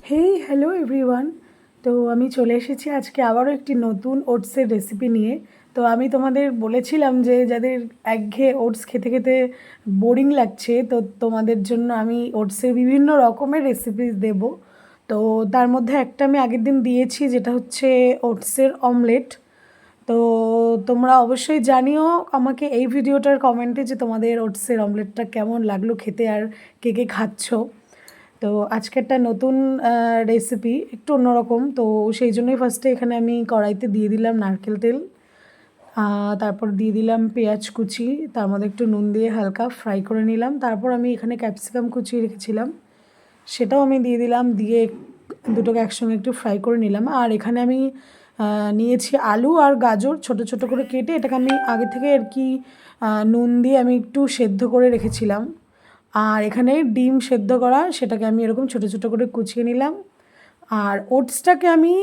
Hey hello everyone. তো আমি চলে এসেছি আজকে আবারও একটি নতুন ওটসের রেসিপি নিয়ে। তো আমি তোমাদের বলেছিলাম যে যাদের একঘেয়ে ওটস খেতে খেতে বোরিং লাগছে, তো তোমাদের জন্য আমি ওটসের বিভিন্ন রকমের রেসিপি দেব। তো তার মধ্যে একটা আমি আগের দিন দিয়েছি, যেটা হচ্ছে ওটসের অমলেট। তো তোমরা অবশ্যই জানিও আমাকে এই ভিডিওটার কমেন্টে যে তোমাদের ওটসের অমলেটটা কেমন লাগলো খেতে, আর কে কে খাচ্ছ। তো আজকে একটা নতুন রেসিপি, একটু অন্যরকম। তো সেই জন্যই ফার্স্টে এখানে আমি কড়াইতে দিয়ে দিলাম নারকেল তেল, তারপর দিয়ে দিলাম পেঁয়াজ কুচি, তার মধ্যে একটু নুন দিয়ে হালকা ফ্রাই করে নিলাম। তারপর আমি এখানে ক্যাপসিকাম কুচিয়ে রেখেছিলাম, সেটাও আমি দিয়ে দিলাম, দিয়ে দুটোকে একসঙ্গে একটু ফ্রাই করে নিলাম। আর এখানে আমি নিয়েছি আলু আর গাজর, ছোট ছোট করে কেটে এটাকে আমি আগে থেকে আর কি নুন দিয়ে আমি একটু সেদ্ধ করে রেখেছিলাম। আর এখানে ডিম সেদ্ধ করা, সেটাকে আমি এরকম ছোটো ছোটো করে কুচিয়ে নিলাম। আর ওটসটাকে আমি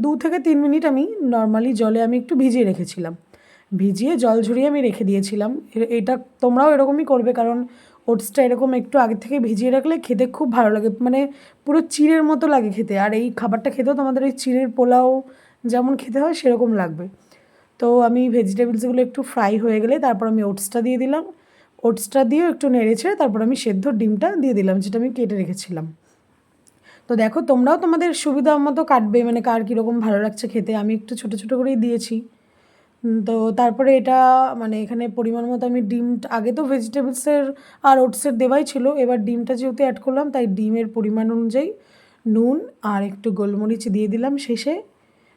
2 থেকে 3 মিনিট আমি নর্মালি জলে আমি একটু ভিজিয়ে রেখেছিলাম, ভিজিয়ে জল ঝরিয়ে আমি রেখে দিয়েছিলাম। এটা তোমরাও এরকমই করবে, কারণ ওটসটা এরকম একটু আগে থেকে ভিজিয়ে রাখলে খেতে খুব ভালো লাগে, মানে পুরো চিড়ের মতো লাগে খেতে। আর এই খাবারটা খেতেও তোমাদের এই চিড়ের পোলাও যেমন খেতে হয় সেরকম লাগবে। তো আমি ভেজিটেবলসগুলো একটু ফ্রাই হয়ে গেলে তারপর আমি ওটসটা দিয়ে দিলাম। ওটসটা দিয়েও একটু নেড়েছে, তারপর আমি সেদ্ধ ডিমটা দিয়ে দিলাম, যেটা আমি কেটে রেখেছিলাম। তো দেখো তোমরাও তোমাদের সুবিধা মতো কাটবে, মানে কার কীরকম ভালো লাগছে খেতে। আমি একটু ছোটো ছোটো করেই দিয়েছি। তো তারপরে এটা মানে এখানে পরিমাণ মতো আমি ডিম, আগে তো ভেজিটেবলসের আর ওটসের দেওয়াই ছিল, এবার ডিমটা যেহেতু অ্যাড করলাম তাই ডিমের পরিমাণ অনুযায়ী নুন আর একটু গোলমরিচ দিয়ে দিলাম শেষে।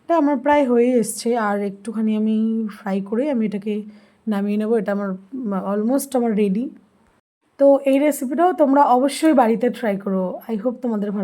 এটা আমার প্রায় হয়ে এসছে, আর একটুখানি আমি ফ্রাই করে আমি এটাকে নামিয়ে নেবো। এটা আমার অলমোস্ট আমার রেডি। তো এই রেসিপিটাও তোমরা অবশ্যই বাড়িতে ট্রাই করো। আই হোপ তোমাদের ভালো